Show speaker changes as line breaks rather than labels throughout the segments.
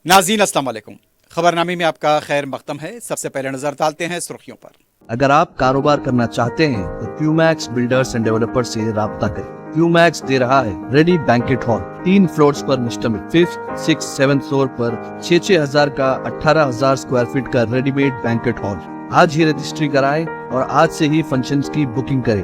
नाज़रीन अस्सलाम वालेकुम। खबरनामे में आपका खैर मकदम है। सबसे पहले नजर डालते हैं सुर्खियों पर।
अगर आप कारोबार करना चाहते हैं तो क्यूमैक्स बिल्डर्स एंड डेवलपर्स से राब्ता करें। क्यूमैक्स दे रहा है रेडी बैंकेट हॉल 3 फ्लोर्स पर मुश्तमिल 5th, 6th, 7th फ्लोर पर 6,000 का 18,000 स्क्वायर फीट का रेडीमेड बैंकेट हॉल। आज ही रजिस्ट्री कराएं और आज से ही फंक्शंस की बुकिंग करें,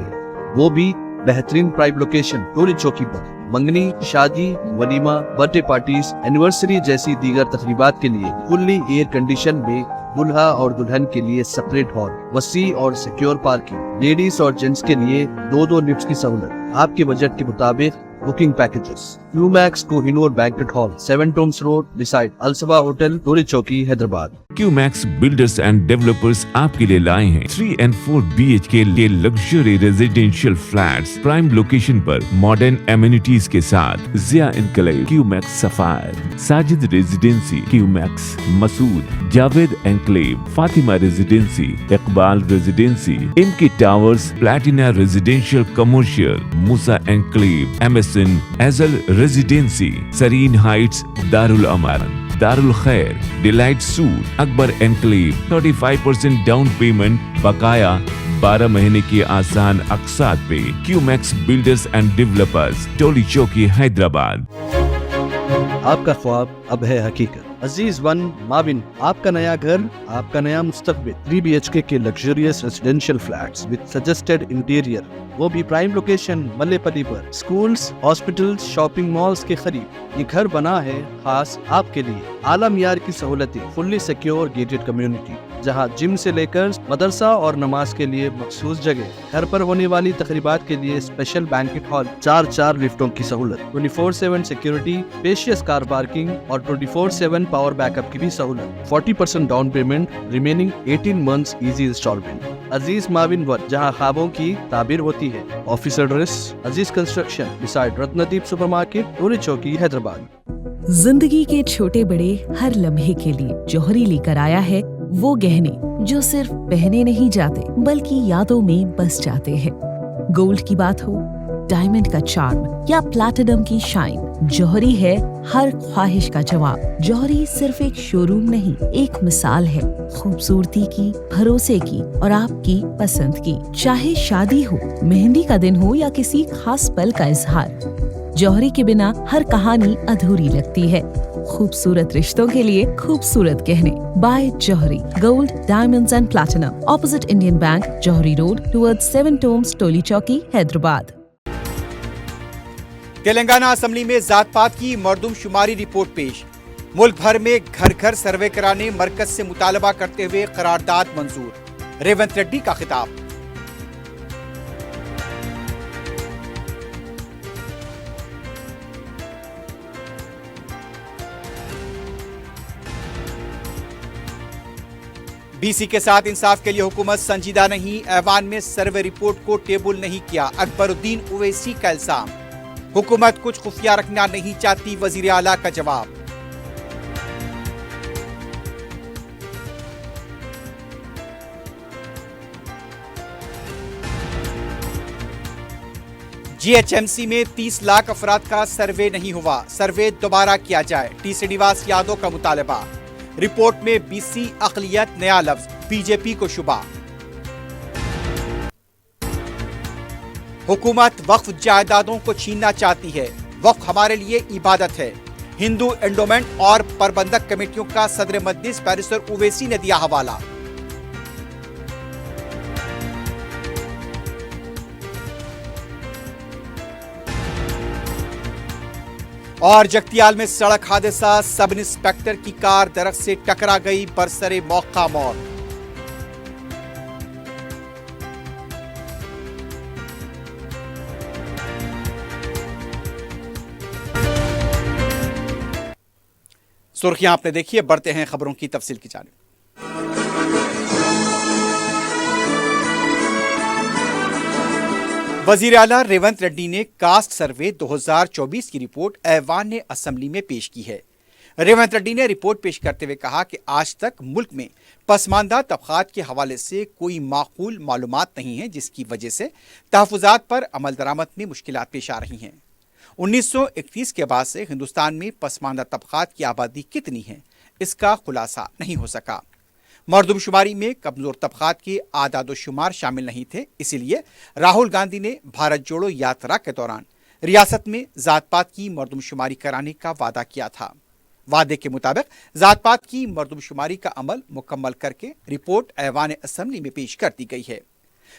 वो भी बेहतरीन प्राइम लोकेशन टोरी चौकी पर। मंगनी, शादी, वलीमा, बर्थडे पार्टीज, एनिवर्सरी जैसी दीगर तकरीबात के लिए फुल्ली एयर कंडीशन में दुल्हा और दुल्हन के लिए सेपरेट हॉल, वसी और सिक्योर पार्किंग, लेडीज और जेंट्स के लिए 2 लिफ्ट की सहूलत, आपके बजट के मुताबिक booking packages. Qmax Kohinoor banquet hall, 7 tombs road, beside Alsaba hotel, Toli Chowki, Hyderabad.
Qmax builders and developers आपके लिए लाए हैं 3 and 4 BHK के luxury residential flats prime location पर मॉडर्न एमिनिटीज के साथ। Zia enclave, Qmax sapphire, Sajid residency, Qmax Masood, Javed enclave, Fatima residency, Iqbal residency, इनकी towers, platina residential commercial, Musa enclave, MSN एजल रेजिडेंसी, सरीन हाइट्स, दारुल अमान, दारुल खैर, delight suit, Akbar enclave, 35% down payment, बकाया 12 महीने की आसान अकसात पे। क्यूमैक्स बिल्डर्स एंड डेवलपर्स, टोली चौकी, हैदराबाद।
आपका ख्वाब अब है हकीकत। अजीज वन माविन, आपका नया घर, आपका नया मुस्तकबिल। 3 BHK के luxurious residential flats with suggested interior, वो भी प्राइम लोकेशन मल्लेपल्ली पर। स्कूल्स, हॉस्पिटल्स, शॉपिंग मॉल्स के करीब ये घर बना है खास आपके लिए। आला मियार की सहूलतें, फुल्ली सिक्योर गेटेड कम्युनिटी जहां जिम से लेकर मदरसा और नमाज के लिए मखसूस जगह। घर पर होने वाली तकरीबात के लिए स्पेशल बैंकेट हॉल, 4 लिफ्टों की सहूलत, 24/7 सिक्योरिटी, स्पेशियस कार पार्किंग और 24/7 पावर बैकअप की भी सहूलत। 40% down payment, remaining 18 months easy installment. Aziz माविन वन, जहां ख्वाबों की ताबीर होती है। Office address Aziz construction beside Ratnadeep supermarket, Toli Chowki, Hyderabad.
जिंदगी के छोटे बड़े हर लम्हे के लिए जौहरी लेकर आया है वो गहने जो सिर्फ पहने नहीं जाते बल्कि यादों में बस जाते हैं। गोल्ड की बात हो, डायमंड का चार्म या प्लैटिनम की शाइन, जौहरी है हर ख्वाहिश का जवाब। जौहरी सिर्फ एक शोरूम नहीं, एक मिसाल है खूबसूरती की, भरोसे की और आपकी पसंद की। चाहे शादी हो, मेहंदी का दिन हो या किसी खास पल का इजहार, जौहरी के बिना हर कहानी अधूरी लगती है। खूबसूरत रिश्तों के लिए खूबसूरत गहने by Jauhari, gold, diamonds and platinum, opposite Indian Bank, Jauhari road, towards 7 tombs, Toli Chowki, Hyderabad.
Telangana assembly में जात पात की मर्दमशुमारी रिपोर्ट पेश। मुल्क भर में घर घर सर्वे कराने मरकज से मुतालबा करते हुए करारदाद मंजूर। रेवंत रेड्डी का खिताब। BC के साथ इंसाफ के लिए हुकूमत संजीदा नहीं, ऐवान में सर्वे रिपोर्ट को टेबल नहीं किया। अकबरुद्दीन ओवैसी का इल्जाम। हुकूमत कुछ खुफिया रखना नहीं चाहती, वजीर आला का जवाब। GHMC में 30 लाख अफराद का सर्वे नहीं हुआ, सर्वे दोबारा किया जाए, टी श्रीनिवास यादव का मुतालबा। रिपोर्ट में BC अक़लियत नया लफ्ज, बीजेपी को शुबा। हुकूमत वक्फ जायदादों को छीनना चाहती है, वक्फ हमारे लिए इबादत है। हिंदू एंडोमेंट और प्रबंधक कमेटियों का सदर मजलिस बैरिस्टर ओवैसी ने दिया हवाला। और जगतियाल में सड़क हादसा, सब इंस्पेक्टर की कार दरख्त से टकरा गई, बरसरे मौका मौत। सुर्खियां आपने देखी है, बढ़ते हैं खबरों की तफसील की जानिब। वजीर आला रेवंत रेड्डी ने कास्ट सर्वे 2024 की रिपोर्ट ऐवान ने असेंबली में पेश की है। रेवंत रेड्डी ने रिपोर्ट पेश करते हुए कहा कि आज तक मुल्क में पसमानदा तबकात के हवाले से कोई माकूल मालूमात नहीं है, जिसकी वजह से तहफ़्फ़ुज़ात पर अमल दरामद में मुश्किलात पेश आ रही हैं। 1931 के बाद से हिंदुस्तान में पसमानदा तबकात की आबादी कितनी है, اس کا خلاصہ نہیں ہو سکا۔ مردم شماری میں کمزور طبقات کے اعداد و شمار شامل نہیں تھے، اسی لیے راہل گاندھی نے بھارت جوڑو یاترا کے دوران ریاست میں ذات پات کی مردم شماری کرانے کا وعدہ کیا تھا۔ وعدے کے مطابق ذات پات کی مردم شماری کا عمل مکمل کر کے رپورٹ ایوان اسمبلی میں پیش کر دی گئی ہے۔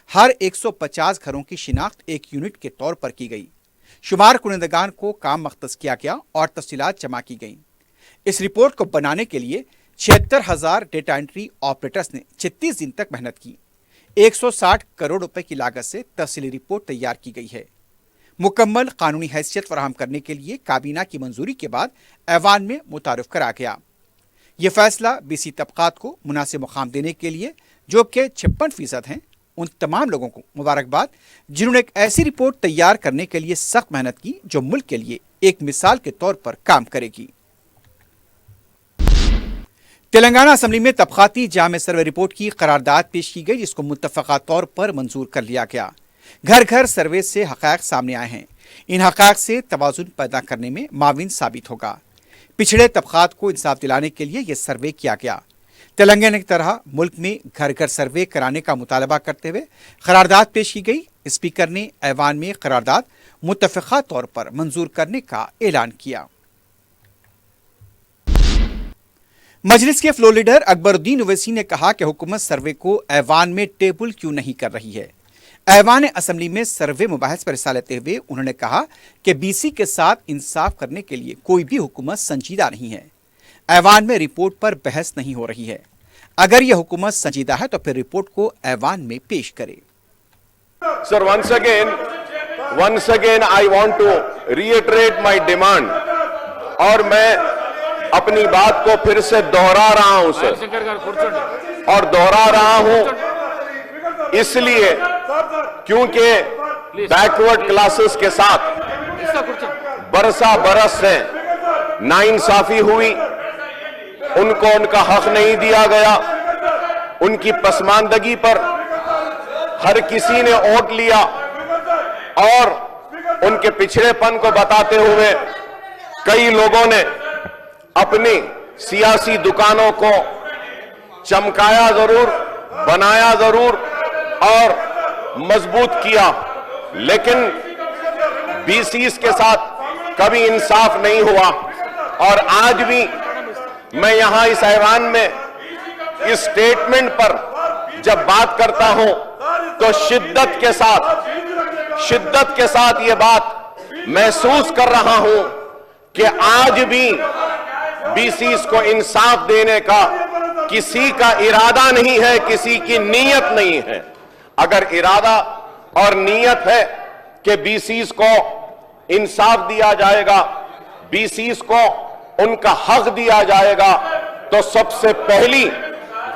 ہر 150 گھروں کی شناخت ایک یونٹ کے طور پر کی گئی۔ شمار کنندگان کو کام مختص کیا گیا اور تفصیلات جمع کی گئیں۔ اس رپورٹ کو بنانے کے لیے 76,000 ڈیٹا انٹری آپریٹرز نے 36 دن تک محنت کی۔ 160 کروڑ روپے کی لاگت سے تفصیلی رپورٹ تیار کی گئی ہے۔ مکمل قانونی حیثیت فراہم کرنے کے لیے کابینہ کی منظوری کے بعد ایوان میں متعارف کرا گیا۔ یہ فیصلہ BC طبقات کو مناسب مقام دینے کے لیے، جو کہ 56% ہیں، ان تمام لوگوں کو مبارکباد جنہوں نے ایک ایسی رپورٹ تیار کرنے کے لیے سخت محنت کی جو ملک کے لیے ایک مثال کے طور پر کام کرے گی۔ تلنگانہ اسمبلی میں طبقاتی جامع سروے رپورٹ کی قرارداد پیش کی گئی، جس کو متفقہ طور پر منظور کر لیا گیا۔ گھر گھر سروے سے حقائق سامنے آئے ہیں۔ ان حقائق سے توازن پیدا کرنے میں معاون ثابت ہوگا۔ پچھڑے طبقات کو انصاف دلانے کے لیے یہ سروے کیا گیا۔ تلنگانہ کی طرح ملک میں گھر گھر سروے کرانے کا مطالبہ کرتے ہوئے قرارداد پیش کی گئی۔ اسپیکر نے ایوان میں قرارداد متفقہ طور پر منظور کرنے کا اعلان کیا۔ مجلس کے فلور لیڈر اکبر الدین اویسی نے کہا کہ حکومت سروے کو ایوان میں ٹیبل کیوں نہیں کر رہی ہے۔ ایوان اسمبلی میں سروے مباحث پر حصہ لیتے ہوئے انہوں نے کہا کہ BC کے ساتھ انصاف کرنے کے لیے کوئی بھی حکومت سنجیدہ نہیں ہے۔ ایوان میں رپورٹ پر بحث نہیں ہو رہی ہے۔ اگر یہ حکومت سنجیدہ ہے تو پھر رپورٹ کو ایوان میں پیش کرے۔
Sir, once again I want to reiterate my demand اور میں اپنی بات کو پھر سے دوہرا رہا ہوں سر، اور دوہرا رہا ہوں اس لیے کیونکہ بیکورڈ کلاسز کے ساتھ برسا برس سے ناانصافی ہوئی، ان کو ان کا حق نہیں دیا گیا، ان کی پسماندگی پر ہر کسی نے ووٹ لیا، اور ان کے پچھڑے پن کو بتاتے ہوئے کئی لوگوں نے اپنی سیاسی دکانوں کو چمکایا ضرور، بنایا ضرور اور مضبوط کیا، لیکن BCs کے ساتھ کبھی انصاف نہیں ہوا۔ اور آج بھی میں یہاں اس ایوان میں اس سٹیٹمنٹ پر جب بات کرتا ہوں تو شدت کے ساتھ یہ بات محسوس کر رہا ہوں کہ آج بھی BCs کو انصاف دینے کا کسی کا ارادہ نہیں ہے، کسی کی نیت نہیں ہے۔ اگر ارادہ اور نیت ہے کہ BCs کو انصاف دیا جائے گا، BCs کو ان کا حق دیا جائے گا، تو سب سے پہلی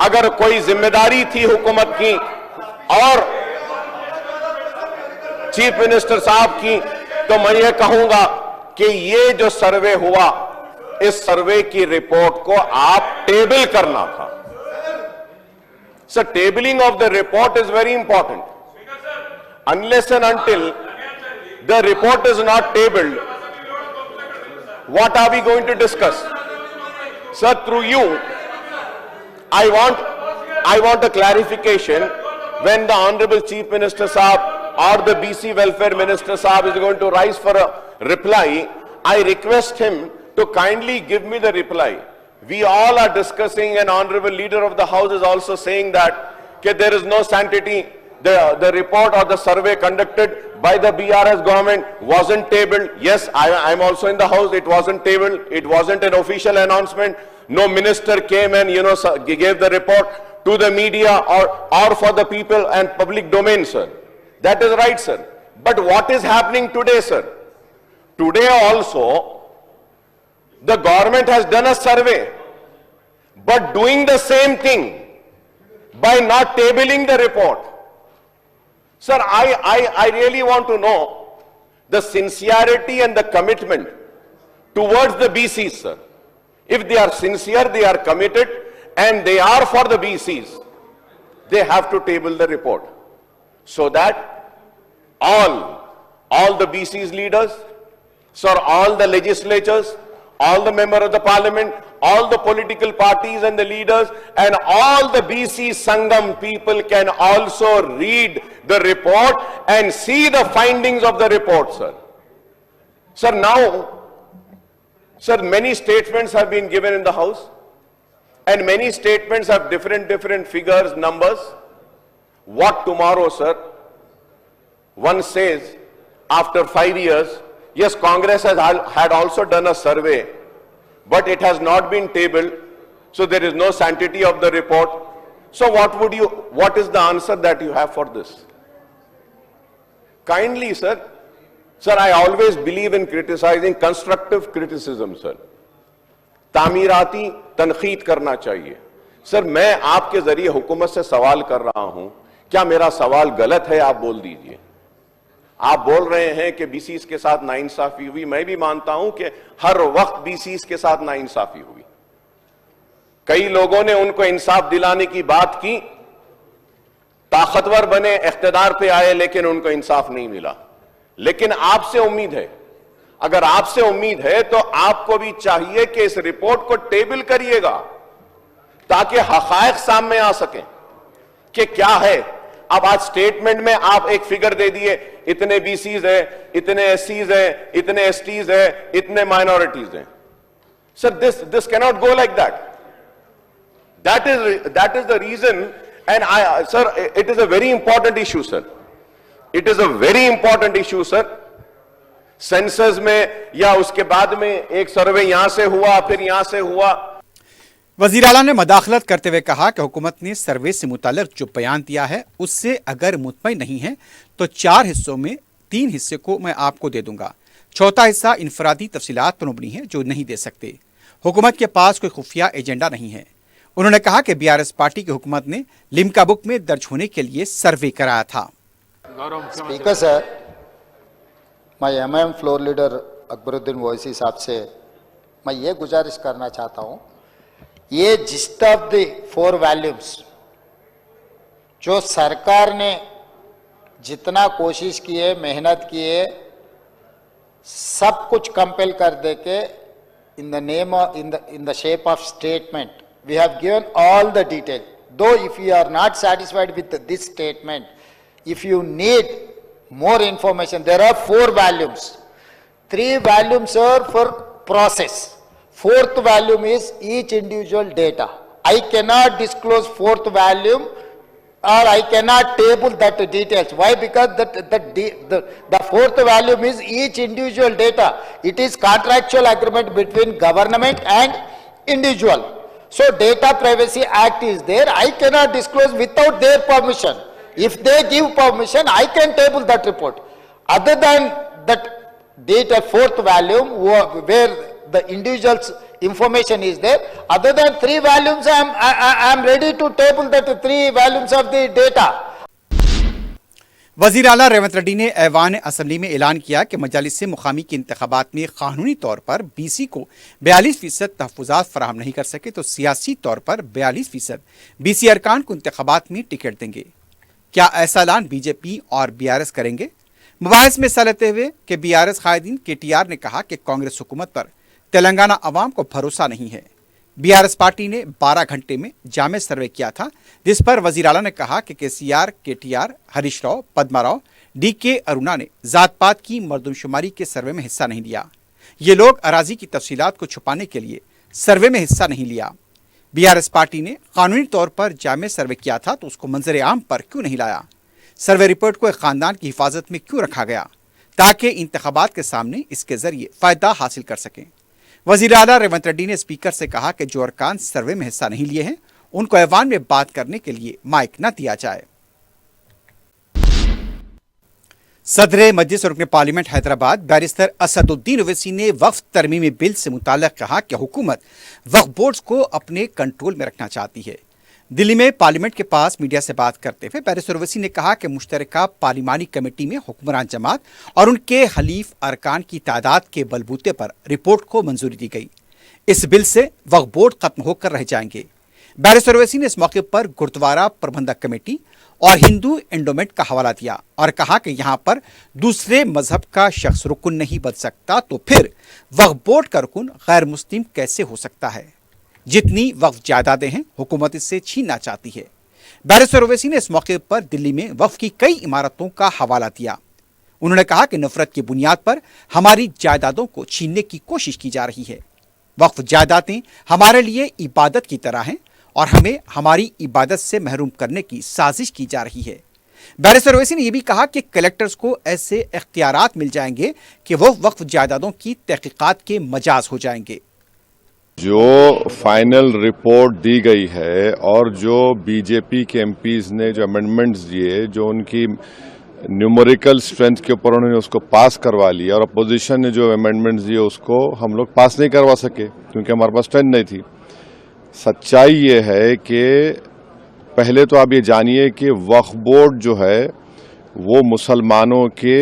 اگر کوئی ذمہ داری تھی حکومت کی اور چیف منسٹر صاحب کی، تو میں یہ کہوں گا کہ یہ جو سروے ہوا، اس سروے کی رپورٹ کو آپ ٹیبل کرنا تھا۔ So tabling of the report is very important. Unless and until the report is not tabled, what are we going to discuss? Sir, through you, I want a clarification when the Honorable Chief Minister Saab or the BC Welfare Minister Saab is going to rise for a reply. I request him to kindly give me the reply. We all are discussing, and Honorable Leader of the House is also saying that there is no sanctity. The report or the survey conducted by the BRS government wasn't tabled. Yes, I'm also in the House. It wasn't tabled. It wasn't an official announcement. No minister came and gave the report to the media or for the people and public domain, sir. That is right, sir. But what is happening today, sir? Today also, the government has done a survey, but doing the same thing by not tabling the report. Sir, I really want to know the sincerity and the commitment towards the BCs, sir. If they are sincere, they are committed, and they are for the BCs, they have to table the report so that all the BCs leaders, sir, all the legislatures, all the members of the parliament, all the political parties and the leaders and all the BC Sangam people can also read the report and see the findings of the report, sir. Sir, now, sir, many statements have been given in the House, and many statements have different figures, numbers. What tomorrow, sir? One says, after 5 years, yes, Congress had also done a survey, but it has not been tabled, so there is no sanctity of the report. So what is the answer that you have for this? Kindly, sir, I always believe in criticizing, constructive criticism, sir. تعمیراتی تنقید کرنا چاہیے. سر, میں آپ کے ذریعے حکومت سے سوال کر رہا ہوں, کیا میرا سوال غلط ہے؟ آپ بول دیجئے. آپ بول رہے ہیں کہ بی سیز کے ساتھ ناانصافی ہوئی. میں بھی مانتا ہوں کہ ہر وقت بی سیز کے ساتھ ناانصافی ہوئی. کئی لوگوں نے ان کو انصاف دلانے کی بات کی, طاقتور بنے, اقتدار پہ آئے, لیکن ان کو انصاف نہیں ملا. لیکن آپ سے امید ہے, اگر آپ سے امید ہے تو آپ کو بھی چاہیے کہ اس رپورٹ کو ٹیبل کریے گا تاکہ حقائق سامنے آ سکیں کہ کیا ہے. اب آج سٹیٹمنٹ میں آپ ایک فگر دے دیے, اتنے بی سیز ہیں, اتنے ایس سیز ہیں, اتنے ایس ٹیز ہیں, اتنے مائنورٹیز ہیں. سر, this cannot go like that. That is the reason, and sir, it is a very important issue, sir. It is a very important issue, sir. Senses میں یا اس کے بعد میں ایک سروے یہاں سے ہوا, پھر یہاں سے ہوا.
وزیر اعلیٰ نے مداخلت کرتے ہوئے کہا کہ حکومت نے سروے سے متعلق جو بیان دیا ہے اس سے اگر مطمئن نہیں ہے تو 4 حصوں میں 3 حصے کو میں آپ کو دے دوں گا. چوتھا حصہ انفرادی تفصیلات پر مبنی ہے جو نہیں دے سکتے. حکومت کے پاس کوئی خفیہ ایجنڈا نہیں ہے. انہوں نے کہا کہ BRS پارٹی کی حکومت نے لمکا بک میں درج ہونے کے لیے سروے کرایا تھا.
اسپیکر سر, میں MIM فلور لیڈر اکبر الدین اویسی صاحب سے میں یہ گزارش کرنا چاہتا ہوں, یہ جسٹ آف دی 4 والیومز جو سرکار نے جتنا کوشش کی ہے, محنت کی ہے, سب کچھ کمپیل کر دے کے in the shape of statement we have given all the detail. Though if you are not satisfied with this statement, if you need more information, there are 4 volumes. 3 volumes are for process. 4th volume is each individual data. I cannot disclose 4th volume or I cannot table that details. Why? Because the 4th volume is each individual data. It is contractual agreement between government and individual. So Data Privacy Act is there. I cannot disclose without their permission. If they give permission, I can table that report. Other than that data 4th volume where the individual's information is there, other than 3 volumes, I am ready to table that 3 volumes of the data.
وزیر اعلیٰ ریونت ریڈی نے ایوان assembly میں اعلان کیا کہ مجالس مقامی کے انتخابات میں قانونی طور پر BC کو 42% تحفظات فراہم نہیں کر سکے تو سیاسی طور پر 42% BC ارکان کو انتخابات میں ٹکٹ دیں گے. کیا ایسا اعلان BJP اور BRS کریں گے؟ مباحث میں حصہ لیتے ہوئے کہ BRS قائدین KTR نے کہا کہ کانگریس حکومت پر تلنگانہ عوام کو بھروسہ نہیں ہے. BRS پارٹی نے 12 گھنٹے میں جامع سروے کیا تھا جس پر وزیر اعلیٰ نے کہا کہ KCR, KTR, Harish Rao, Padma Rao, DK ارونا نے ذات پات کی مردم شماری کے سروے میں حصہ نہیں لیا. یہ لوگ اراضی کی تفصیلات کو چھپانے کے لیے سروے میں حصہ نہیں لیا. BRS پارٹی نے قانونی طور پر جامع سروے کیا تھا تو اس کو منظر عام پر کیوں نہیں لایا؟ سروے رپورٹ کو ایک خاندان کی حفاظت میں کیوں رکھا گیا تاکہ انتخابات کے سامنے اس کے ذریعے فائدہ حاصل کر سکیں؟ وزیر اعلیٰ ریونت ریڈی نے اسپیکر سے کہا کہ جو ارکان سروے میں حصہ نہیں لیے ہیں ان کو ایوان میں بات کرنے کے لیے مائک نہ دیا جائے. صدر مجلس رکن پارلیمنٹ حیدرآباد بیرسٹر اسد الدین اویسی نے وقف ترمیمی بل سے متعلق کہا کہ حکومت وقف بورڈز کو اپنے کنٹرول میں رکھنا چاہتی ہے. دلی میں پارلیمنٹ کے پاس میڈیا سے بات کرتے ہوئے بیرسٹر اویسی نے کہا کہ مشترکہ پارلیمانی کمیٹی میں حکمران جماعت اور ان کے حلیف ارکان کی تعداد کے بلبوتے پر رپورٹ کو منظوری دی گئی. اس بل سے وقف بورڈ ختم ہو کر رہ جائیں گے. بیرسٹر اویسی نے اس موقع پر گردوارہ پربندھک کمیٹی اور ہندو انڈومنٹ کا حوالہ دیا اور کہا کہ یہاں پر دوسرے مذہب کا شخص رکن نہیں بن سکتا تو پھر وقف بورڈ کا رکن غیر مسلم کیسے ہو سکتا ہے؟ जितनी वक्फ जायदादें हैं हुकूमत इससे छीनना चाहती है। बैरिस्टर ओवैसी ने इस मौके पर दिल्ली में वक्फ की कई इमारतों का हवाला दिया। उन्होंने कहा कि नफरत की बुनियाद पर हमारी जायदादों को छीनने की कोशिश की जा रही है। वक्फ जायदादें हमारे लिए इबादत की तरह हैं और हमें हमारी इबादत से महरूम करने की साजिश की जा रही है। बैरिस्टर ओवैसी ने यह भी कहा कि कलेक्टर्स को ऐसे इख्तियारात मिल जाएंगे कि वो वक्फ जायदादों की तहकीकात के मजाज हो जाएंगे।
जो फाइनल रिपोर्ट दी गई है और जो बीजेपी के एमपीज ने जो अमेंडमेंट्स दिए, जो उनकी न्यूमेरिकल स्ट्रेंथ के ऊपर उन्होंने उसको पास करवा लिया, और अपोजिशन ने जो अमेंडमेंट्स दिए उसको हम लोग पास नहीं करवा सके क्योंकि हमारे पास स्ट्रेंथ नहीं थी। सच्चाई ये है कि पहले तो आप ये जानिए कि वक्फ बोर्ड जो है वो मुसलमानों के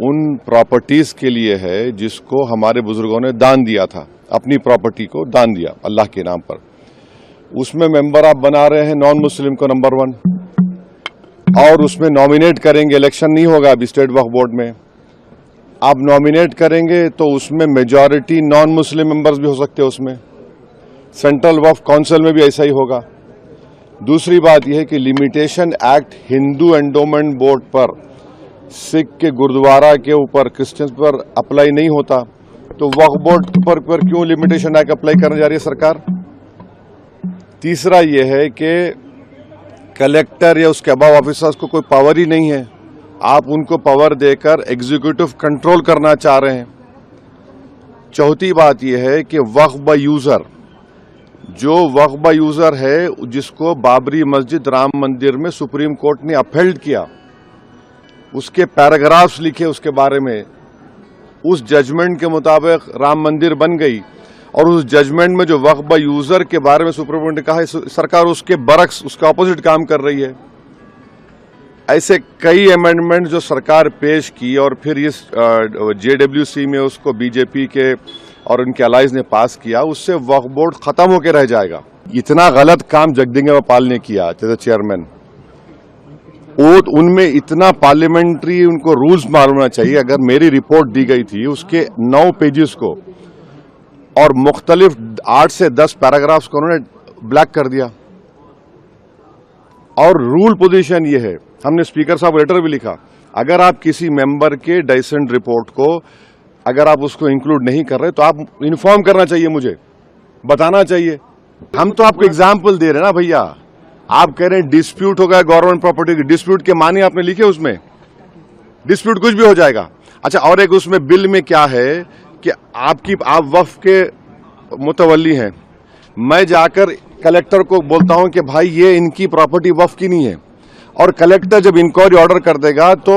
उन प्रॉपर्टीज के लिए है जिसको हमारे बुजुर्गों ने दान दिया था, अपनी प्रॉपर्टी को दान दिया अल्लाह के नाम पर। उसमें मेंबर आप बना रहे हैं नॉन मुस्लिम को नंबर 1, और उसमें नॉमिनेट करेंगे, इलेक्शन नहीं होगा अभी स्टेट वक्फ बोर्ड में, आप नॉमिनेट करेंगे तो उसमें मेजॉरिटी नॉन मुस्लिम मेंबर्स भी हो सकते हैं उसमें। सेंट्रल वक्फ काउंसिल में भी ऐसा ही होगा। दूसरी बात यह है कि limitation act Hindu endowment board पर, सिख के गुरुद्वारा के ऊपर, क्रिश्चियंस पर अप्लाई नहीं होता, तो वक्फ बोर्ड पर क्यों लिमिटेशन एक्ट अप्लाई करने जा रही है सरकार। तीसरा यह है कि कलेक्टर या उसके अबाव ऑफिसर्स को कोई पावर ही नहीं है, आप उनको पावर देकर एग्जीक्यूटिव कंट्रोल करना चाह रहे हैं। चौथी बात यह है कि वक्फ बाय यूजर, जो वक्फ बाय यूजर है जिसको बाबरी मस्जिद राम मंदिर में सुप्रीम कोर्ट ने अपहेल्ड किया, उसके पैराग्राफ्स लिखे उसके बारे में, उस जजमेंट के मुताबिक राम मंदिर बन गई, और उस जजमेंट में जो वक्फ बाय यूजर के बारे में सुप्रीम कोर्ट ने कहा है सरकार उसके बरक्स, उसके ऑपोजिट काम कर रही है। ऐसे कई अमेंडमेंट जो सरकार पेश की और फिर इस जेडब्ल्यूसी में उसको बीजेपी के और उनके अलाइज ने पास किया, उससे वक्फ बोर्ड खत्म होकर रह जाएगा। इतना गलत काम जगदीश पाल ने किया एज चेयरमैन, उनमें इतना पार्लियामेंट्री उनको रूल्स मालूम होना चाहिए। अगर मेरी रिपोर्ट दी गई थी उसके 9 पेजेस को और मुख्तलिफ 8 से 10 पैराग्राफ्स को उन्होंने ब्लैक कर दिया। और रूल पोजीशन ये है, हमने स्पीकर साहब लेटर भी लिखा, अगर आप किसी मेंबर के डाइसेंट रिपोर्ट को अगर आप उसको इंक्लूड नहीं कर रहे तो आप इन्फॉर्म करना चाहिए, मुझे बताना चाहिए। हम तो आपको एग्जाम्पल दे रहे हैं ना भैया। आप कह रहे हैं डिस्प्यूट हो गया गवर्नमेंट प्रॉपर्टी की, डिस्प्यूट के माने आपने लिखे उसमें, डिस्प्यूट कुछ भी हो जाएगा। अच्छा, और एक उसमें बिल में क्या है कि आप वक्फ के मुतवल्ली हैं, मैं जाकर कलेक्टर को बोलता हूं कि भाई ये इनकी प्रॉपर्टी वक्फ की नहीं है, और कलेक्टर जब इंक्वायरी ऑर्डर कर देगा तो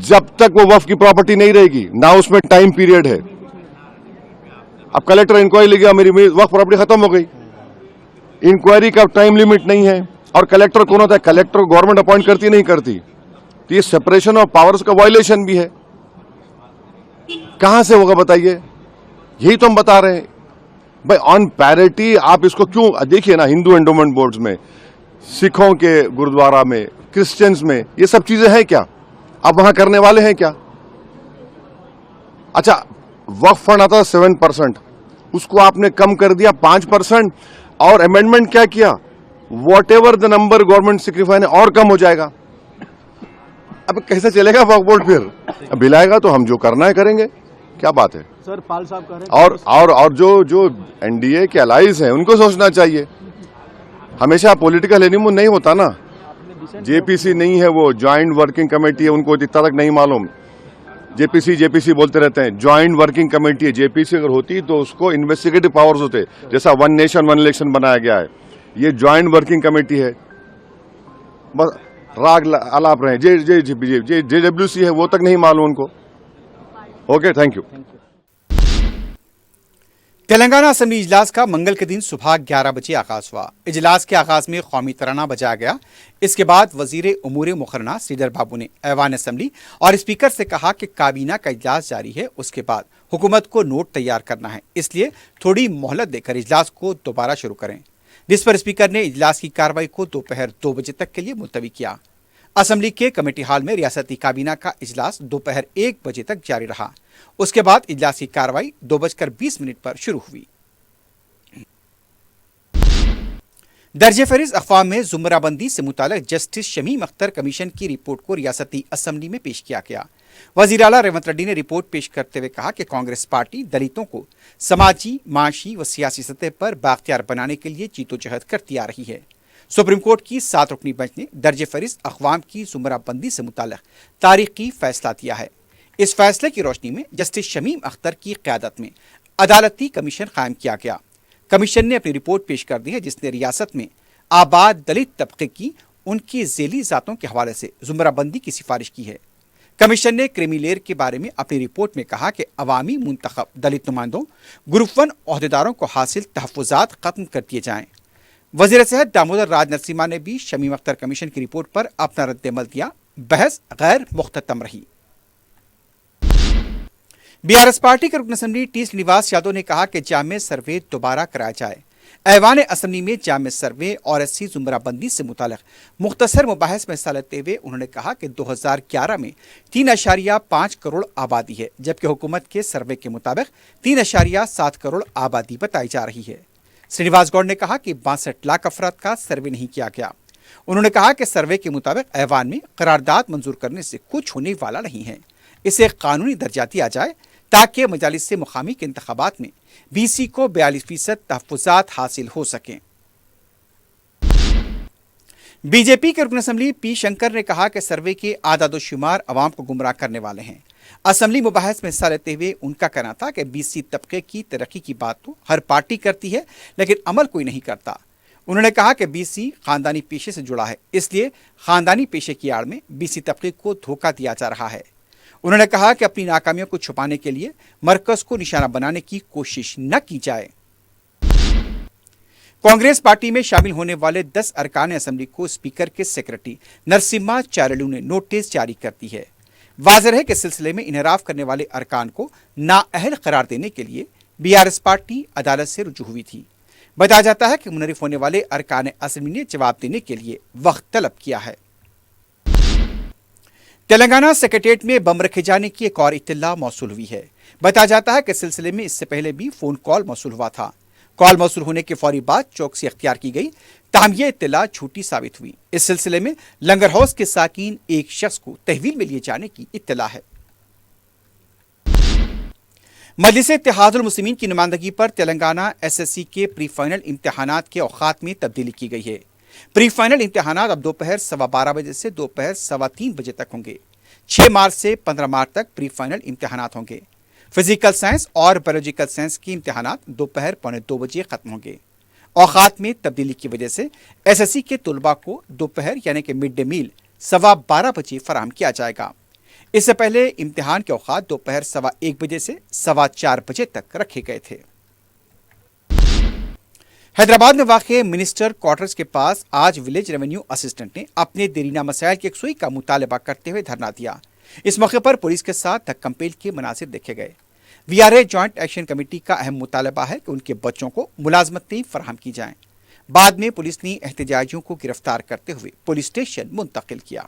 जब तक वो वक्फ की प्रॉपर्टी नहीं रहेगी ना उसमें टाइम पीरियड है। अब कलेक्टर इंक्वायरी लेगा, मेरी वक्फ प्रॉपर्टी खत्म हो गई, इंक्वायरी का टाइम लिमिट नहीं है। और कलेक्टर कौन होता है? कलेक्टर गवर्नमेंट अपॉइंट करती नहीं करती, तो ये सेपरेशन ऑफ पावर्स का वायलेशन भी है। कहां से होगा बताइए? यही तो हम बता रहे हैं भाई, ऑन पैरिटी आप इसको क्यों देखिए ना, हिंदू एंडोमेंट बोर्ड्स में, सिखों के गुरुद्वारा में, क्रिश्चियंस में, ये सब चीजें हैं क्या? आप वहां करने वाले हैं क्या? अच्छा, वक्फ फंड आता था 7%, उसको आपने कम कर दिया 5%, और अमेंडमेंट क्या किया, what ever the number government sacrifice है और कम हो जाएगा। अब कैसे चलेगा वक्फ बोर्ड? फिर बिल आएगा तो हम जो करना है करेंगे, क्या बात है
सर? पाल साहब कह रहे हैं
और जो एनडीए के अलाइज हैं उनको सोचना चाहिए। हमेशा पॉलिटिकल एनिमो नहीं होता ना, जेपीसी नहीं है, वो ज्वाइंट वर्किंग कमेटी है, उनको इतना तक नहीं मालूम। जेपीसी बोलते रहते हैं, ज्वाइंट वर्किंग कमेटी है। जेपीसी अगर होती तो उसको इन्वेस्टिगेटिव पावर्स होते, जैसा वन नेशन वन इलेक्शन बनाया गया है, ये ज्वाइंट वर्किंग कमेटी है। बस राग आलाप रहे, जेडब्ल्यूसी है वो तक नहीं मालूम उनको। Okay, thank you.
Telangana assembly इजलास का मंगल के दिन सुबह 11 बजे आगाज हुआ। इजलास के आगाज में कौमी तराना बजाया गया। इसके बाद वजीर उमूर मुखरना श्रीधर बाबू ने ऐवान असेंबली और स्पीकर से कहा कि काबीना का इजलास जारी है, उसके बाद हुकूमत को नोट तैयार करना है, इसलिए थोड़ी मोहलत देकर इजलास को दोबारा शुरू करें, जिस पर स्पीकर ने इजलास की कार्रवाई को दोपहर 2 बजे तक के लिए मुलतवी किया। असेंबली के कमेटी हॉल में रियासती काबीना का इजलास दोपहर 1 बजे तक जारी रहा। उसके बाद इजलास की कार्रवाई 2:20 पर शुरू हुई। درج فہرست اقوام میں زمرہ بندی سے متعلق جسٹس شمیم اختر کمیشن کی رپورٹ کو ریاستی اسمبلی میں پیش کیا گیا۔ وزیر اعلیٰ ریونت ریڈی نے رپورٹ پیش کرتے ہوئے کہا کہ کانگریس پارٹی دلتوں کو سماجی، معاشی و سیاسی سطح پر بااختیار بنانے کے لیے جیتوجہد کرتی آ رہی ہے۔ سپریم کورٹ کی 7 رکنی بینچ نے درج فہرست اقوام کی زمرہ بندی سے متعلق تاریخی فیصلہ دیا ہے۔ اس فیصلے کی روشنی میں جسٹس شمیم اختر کی قیادت میں عدالتی کمیشن قائم کیا گیا۔ کمیشن نے اپنی رپورٹ پیش کر دی ہے، جس نے ریاست میں آباد دلت طبقے کی ان کی ذیلی ذاتوں کے حوالے سے زمرہ بندی کی سفارش کی ہے۔ کمیشن نے کریمی لیئر کے بارے میں اپنی رپورٹ میں کہا کہ عوامی منتخب دلت نمائندوں، گروپ 1 عہدیداروں کو حاصل تحفظات ختم کر دیے جائیں۔ وزیر صحت دامودر راج نرسمہا نے بھی شمیم اختر کمیشن کی رپورٹ پر اپنا رد عمل دیا۔ بحث غیر مختتم رہی۔ BRS پارٹی کے رکن اسمبلی ٹی سرینواس یادو نے کہا کہ جامع سروے دوبارہ کرایا جائے۔ ایوان اسمبلی میں جامع سروے اور SC زمرہ بندی سے متعلق مختصر مباحث میں حصہ لیتے ہوئے انہوں نے کہا کہ 2011 میں 3.5 کروڑ آبادی ہے، جبکہ حکومت کے سروے کے مطابق 3.7 کروڑ آبادی بتائی جا رہی ہے۔ سرینواس گوڑ نے کہا کہ 62 لاکھ افراد کا سروے نہیں کیا گیا۔ انہوں نے کہا کہ سروے کے مطابق ایوان میں قرارداد منظور کرنے سے کچھ ہونے والا نہیں ہے، اسے قانونی درجہ دیا جائے تاکہ مجالس سے مقامی کے انتخابات میں BC کو 42% تحفظات حاصل ہو سکیں۔ BJP کے رکن اسمبلی پی شنکر نے کہا کہ سروے کے اعداد و شمار عوام کو گمراہ کرنے والے ہیں۔ اسمبلی مباحث میں حصہ لیتے ہوئے ان کا کہنا تھا کہ BC طبقے کی ترقی کی بات تو ہر پارٹی کرتی ہے، لیکن عمل کوئی نہیں کرتا۔ انہوں نے کہا کہ BC خاندانی پیشے سے جڑا ہے، اس لیے خاندانی پیشے کی آڑ میں BC طبقے کو دھوکہ دیا جا رہا ہے۔ انہوں نے کہا کہ اپنی ناکامیوں کو چھپانے کے لیے مرکز کو نشانہ بنانے کی کوشش نہ کی جائے۔ کانگریس پارٹی میں شامل ہونے والے 10 ارکان اسمبلی کو اسپیکر کے سیکرٹری نرسمہا چارلو نے نوٹس جاری کر دی ہے۔ واضح ہے کہ اس سلسلے میں انحراف کرنے والے ارکان کو نااہل قرار دینے کے لیے BRS پارٹی عدالت سے رجوع ہوئی تھی۔ بتایا جاتا ہے کہ منحرف ہونے والے ارکان اسمبلی نے جواب دینے کے لیے وقت طلب کیا ہے۔ تلنگانہ سیکریٹریٹ میں بم رکھے جانے کی ایک اور اطلاع موصول ہوئی ہے۔ بتایا جاتا ہے کہ اس سلسلے میں اس سے پہلے بھی فون کال موصول ہوا تھا۔ کال موصول ہونے کے فوری بعد چوکسی اختیار کی گئی، تاہم یہ اطلاع جھوٹی ثابت ہوئی۔ اس سلسلے میں لنگر ہاؤس کے ساکین ایک شخص کو تحویل میں لیے جانے کی اطلاع ہے۔ مجلس اتحاد المسلمین کی نمائندگی پر تلنگانہ SSC کے پری فائنل امتحانات کے اوقات میں تبدیلی کی گئی ہے۔ پری فائنل امتحانات اب دوپہر 12:15 بجے سے دوپہر 3:15 بجے تک ہوں گے۔ 6 مارچ سے 15 مارچ تک پری فائنل امتحانات ہوں گے۔ فزیکل سائنس اور بایولوجیکل سائنس کی امتحانات دوپہر 1:45 بجے ختم ہوں گے۔ اوقات میں تبدیلی کی وجہ سے SSC کے طلباء کو دوپہر یعنی کہ مڈ ڈے میل 12:15 بجے فراہم کیا جائے گا۔ اس سے پہلے امتحان کے اوقات دوپہر 1:15 بجے سے 4:15 بجے تک رکھے گئے تھے۔ حیدرآباد میں واقع منسٹر کوارٹرز کے پاس آج ولیج ریونیو اسسٹنٹ نے اپنے دیرینہ مسائل کی یکسوئی کا مطالبہ کرتے ہوئے دھرنا دیا۔ اس موقع پر پولیس کے ساتھ دھکم پیل کے مناظر دیکھے گئے۔ VRA جوائنٹ ایکشن کمیٹی کا اہم مطالبہ ہے کہ ان کے بچوں کو ملازمتیں فراہم کی جائیں۔ بعد میں پولیس نے احتجاجیوں کو گرفتار کرتے ہوئے پولیس اسٹیشن منتقل کیا۔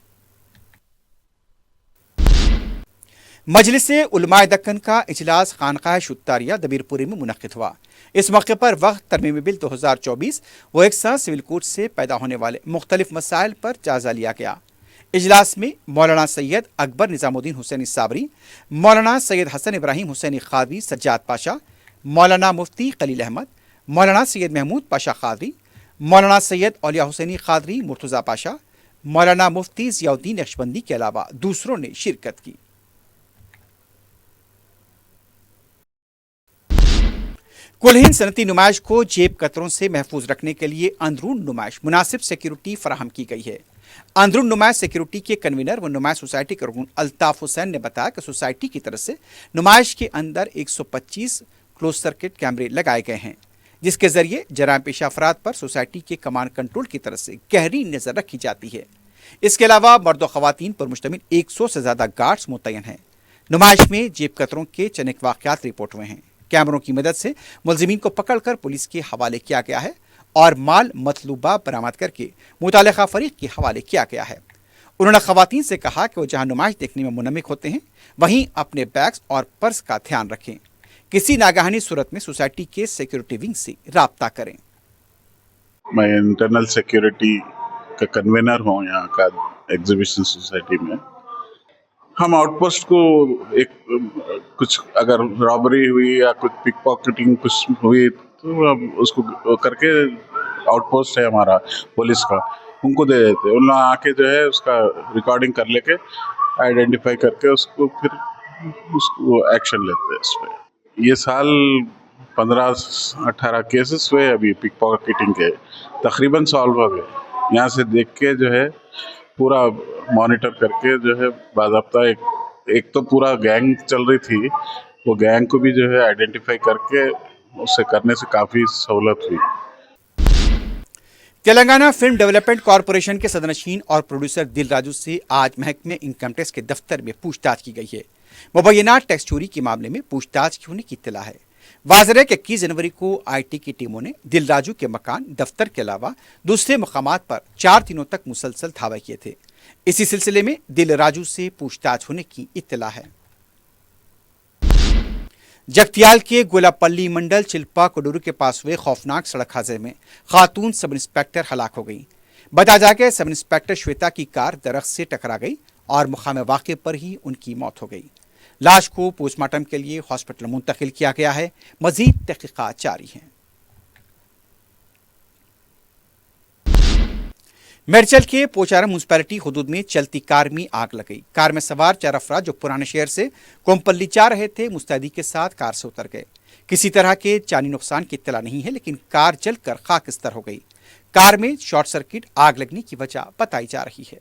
مجلس علماء دکن کا اجلاس خانقاہ شتاریہ دبیر پوری میں منعقد ہوا۔ اس موقع پر وقت ترمیمی بل 2024 و یکساں سول کوڈ سے پیدا ہونے والے مختلف مسائل پر جائزہ لیا گیا۔ اجلاس میں مولانا سید اکبر نظام الدین حسینی صابری، مولانا سید حسن ابراہیم حسینی قادری سجاد پاشا، مولانا مفتی خلیل احمد، مولانا سید محمود پاشا قادری، مولانا سید اولیاء حسینی قادری مرتضیٰ پاشا، مولانا مفتی ضیاء الدین نقشبندی کے علاوہ دوسروں نے شرکت کی۔ کل ہند صنعتی نمائش کو جیب کتروں سے محفوظ رکھنے کے لیے اندرون نمائش مناسب سیکیورٹی فراہم کی گئی ہے۔ اندرون نمائش سیکیورٹی کے کنوینر و نمائش سوسائٹی کے رکن الطاف حسین نے بتایا کہ سوسائٹی کی طرف سے نمائش کے اندر 125 کلوز سرکٹ کیمرے لگائے گئے ہیں، جس کے ذریعے جرائم پیشہ افراد پر سوسائٹی کے کمانڈ کنٹرول کی طرف سے گہری نظر رکھی جاتی ہے۔ اس کے علاوہ مرد و خواتین پر مشتمل 100 سے زیادہ گارڈز متعین ہیں۔ نمائش میں جیب کتروں کے چند واقعات رپورٹ ہوئے ہیں۔ کیمروں کی مدد سے ملزمین کو پکڑ کر پولیس کے حوالے کیا گیا ہے اور مال مطلوبہ برآمد کر کے متعلقہ فریق کے حوالے کیا گیا ہے۔ انہوں نے خواتین سے کہا کہ وہ جہاں نمائش دیکھنے میں منہمک ہوتے ہیں وہیں اپنے بیگز اور پرس کا دھیان رکھیں۔ کسی ناگہانی صورت میں سوسائٹی کے سیکیورٹی ونگ سے رابطہ کریں۔
मैं इंटरनल सिक्योरिटी का कन्वेनर हूँ यहाँ का एग्जीबिशन सोसाइटी में। हम आउटपोस्ट को एक कुछ अगर रॉबरी हुई या कुछ पिक पॉकेटिंग कुछ हुई तो अब उसको करके आउटपोस्ट है हमारा पुलिस का, उनको दे देते हैं। उन लोग आके जो है उसका रिकॉर्डिंग कर लेके आइडेंटिफाई करके उसको फिर उसको एक्शन लेते हैं इस पर। ये साल 15-18 केसेस हुए अभी पिक पॉकेटिंग के, तकरीबन सॉल्व हो गए। यहाँ से देख के जो है पूरा मॉनिटर करके जो है बाज़ाब्ता एक तो पूरा गैंग चल रही थी, वो गैंग को भी जो है आइडेंटिफाई करके उससे करने से काफ़ी सहूलत हुई।
तेलंगाना फिल्म डेवलपमेंट कॉरपोरेशन के सदनशीन और प्रोड्यूसर दिल राजू से आज महकमे इनकम टैक्स के दफ्तर में पूछताछ की गई है। मुबैना टैक्स चोरी के मामले में पूछताछ की होने की इत्तला है। वाज़ेह है कि 21 जनवरी को IT की टीमों ने दिल राजू के मकान, दफ्तर के अलावा दूसरे मकामात पर 4 दिनों तक मुसलसल धावा किए थे। इसी सिलसिले में दिल राजू से पूछताछ होने की इत्तला है। जगतियाल के गोलापल्ली मंडल चिल्पा कोडूरू के पास हुए खौफनाक सड़क हादसे में खातून सब इंस्पेक्टर हलाक हो गई। बताया जा कि सब इंस्पेक्टर श्वेता की कार दरख्त से टकरा गई और मुकाम वाक़े पर ही उनकी मौत हो गई। लाश को पोस्टमार्टम के लिए हॉस्पिटल मुंतकिल किया गया है। मजीद तहकीकात जारी हैं। मेरचल के पोचारा म्यूनसिपैलिटी हुदूद में चलती कार में आग लग गई। कार में सवार 4 अफराद जो पुराने शहर से कोम्पल्ली जा रहे थे मुस्तैदी के साथ कार से उतर गए। किसी तरह के जानी नुकसान की इत्तला नहीं है, लेकिन कार जलकर खाकस्तर हो गई। कार में शॉर्ट सर्किट आग लगने की वजह बताई जा रही है।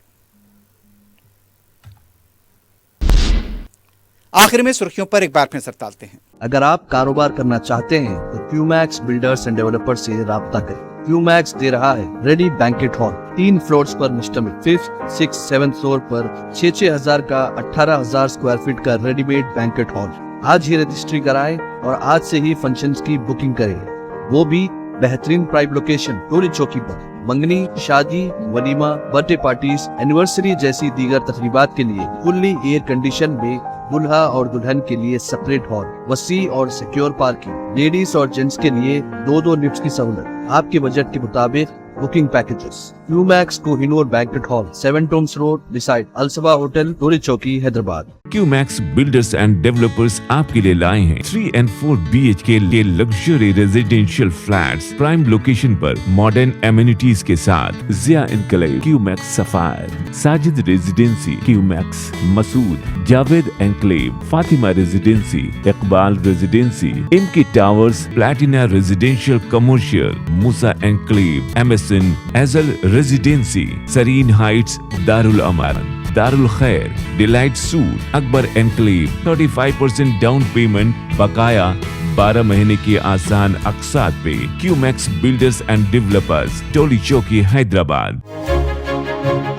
आखिर में सुर्खियों पर एक बार फिर नजर डालते हैं।
अगर आप कारोबार करना चाहते हैं तो क्यूमैक्स बिल्डर्स एंड डेवलपर्स से राब्ता करें। क्यूमैक्स दे रहा है रेडी बैंकेट हॉल, 3 फ्लोर्स पर मुश्तमिल। 5th, 6th, 7th फ्लोर पर 6-6 हजार का 18,000 स्क्वायर फीट का रेडीमेड बैंकेट हॉल। आज ही रजिस्ट्री कराएं और आज से ही फंक्शंस की बुकिंग करें, वो भी बेहतरीन प्राइम लोकेशन टोली चौकी पर। मंगनी, शादी, वलीमा, बर्थडे पार्टीज, एनिवर्सरी जैसी दीगर तकरीबात के लिए फुल्ली एयर कंडीशन में दुल्हा और दुल्हन के लिए सेपरेट हॉल, वसी और सिक्योर पार्किंग, लेडीज और जेंट्स के लिए 2-2 लिफ्ट्स की सहूलत। आपके बजट के मुताबिक booking packages. Qmax Kohinoor banquet hall, 7 tombs road, beside Alsaba hotel, Toli Chowki, Hyderabad.
Qmax builders and developers आपके लिए लाए हैं 3 and 4 BHK के luxury residential flats prime location पर मॉडर्न एमिनिटीज के साथ। Zia enclave, Qmax sapphire, Sajid residency, Qmax Masood, Javed enclave, Fatima residency, Iqbal residency, इमकी towers, platina residential commercial, Musa enclave, MSN एजल रेजिडेंसी, सरीन हाइट्स, दारुल अमान, दारुल खैर, delight suit, Akbar enclave, 35% down payment, बकाया 12 महीने की आसान अक़सात पे। क्यूमैक्स बिल्डर्स एंड डेवलपर्स, टोली चौकी, हैदराबाद।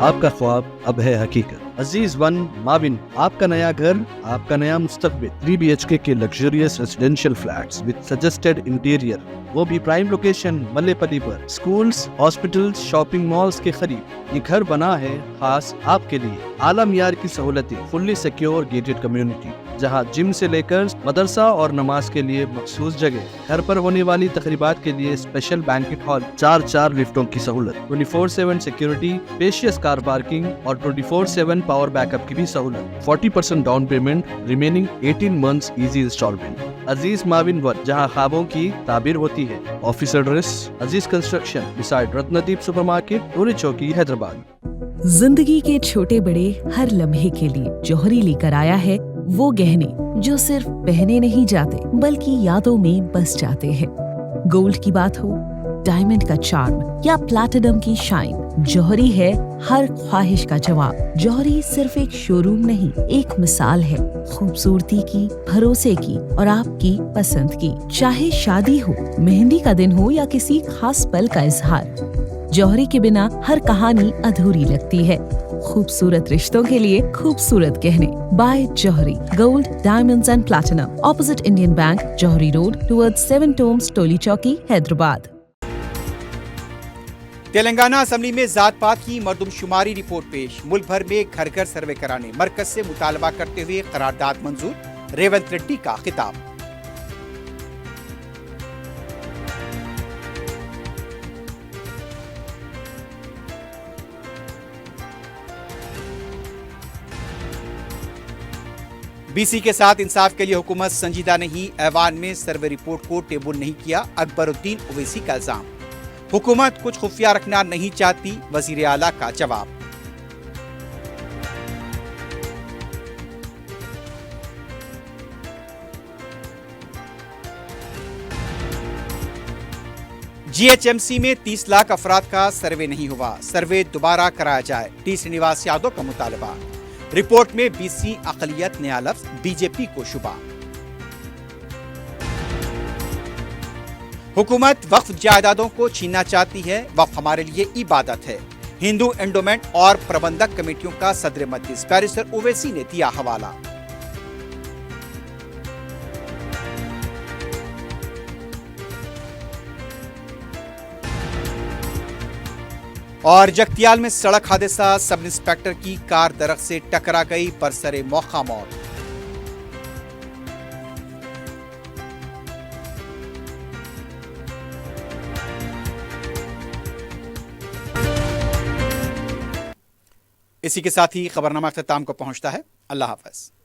आपका ख्वाब अब है हकीकत। अजीज वन माविन, आपका नया घर, आपका नया मुस्तकबिल। 3 BHK के luxurious residential flats with suggested interior, वो भी प्राइम लोकेशन मल्लेपल्ली पर। स्कूल्स, हॉस्पिटल्स, शॉपिंग मॉल्स के करीब ये घर बना है खास आपके लिए। आला मियार की सहूलतें, फुल्ली सिक्योर गेटेड कम्युनिटी, जहां जिम से लेकर मदरसा और नमाज के लिए मखसूस जगह। घर पर होने वाली तकरीबात के लिए स्पेशल बैंकेट हॉल, 4 लिफ्टों की सहूलत, 24/7 सिक्योरिटी, स्पेशियस कार पार्किंग और 24/7 पावर बैकअप की भी सहूलत। 40% down payment, remaining 18 months easy installment. Aziz माविन वन, जहां ख्वाबों की ताबीर होती है। Office address Aziz construction, beside Ratnadeep supermarket, Toli Chowki, Hyderabad.
जिंदगी के छोटे बड़े हर लम्हे के लिए जौहरी लेकर आया है वो गहने जो सिर्फ पहने नहीं जाते बल्कि यादों में बस जाते हैं। गोल्ड की बात हो, डायमंड का चार्म या प्लैटिनम की शाइन, जौहरी है हर ख्वाहिश का जवाब। जौहरी सिर्फ एक शोरूम नहीं, एक मिसाल है खूबसूरती की, भरोसे की और आपकी पसंद की। चाहे शादी हो, मेहंदी का दिन हो या किसी खास पल का इजहार, जौहरी के बिना हर कहानी अधूरी लगती है। खूबसूरत रिश्तों के लिए खूबसूरत गहने by Jauhari. Gold, diamonds and platinum, opposite Indian Bank, Jauhari road, towards 7 tombs, Toli Chowki, Hyderabad.
Telangana assembly में जात पात की मरदमशुमारी रिपोर्ट पेश। मुल्क भर में घर घर सर्वे कराने मरकज से मुतालबा करते हुए करारदाद मंजूर। रेवंत रेड्डी का खिताब। BC के साथ इंसाफ के लिए हुकूमत संजीदा नहीं, ऐवान में सर्वे रिपोर्ट को टेबल नहीं किया, अकबरुद्दीन ओवैसी का इल्जाम। हुकूमत कुछ खुफिया रखना नहीं चाहती, वजीर आला का जवाब। GHMC में 30 लाख अफराद का सर्वे नहीं हुआ, सर्वे दोबारा कराया जाए, टी श्रीनिवास यादव का मुतालबा। रिपोर्ट में BC अक़लियत नया लफ्ज़, बीजेपी को शुबा। हुकूमत वक्फ जायदादों को छीनना चाहती है, वक्फ हमारे लिए इबादत है। हिंदू एंडोमेंट और प्रबंधक कमेटियों का सदर मजलिस बैरिस्टर ओवैसी ने दिया हवाला। और जगतियाल में सड़क हादसा, सब इंस्पेक्टर की कार दरख्त से टकरा गई, बरसरे मौका मौत। इसी के साथ ही खबरनामा अख्ताम को पहुंचता है। अल्लाह हाफ़िज़।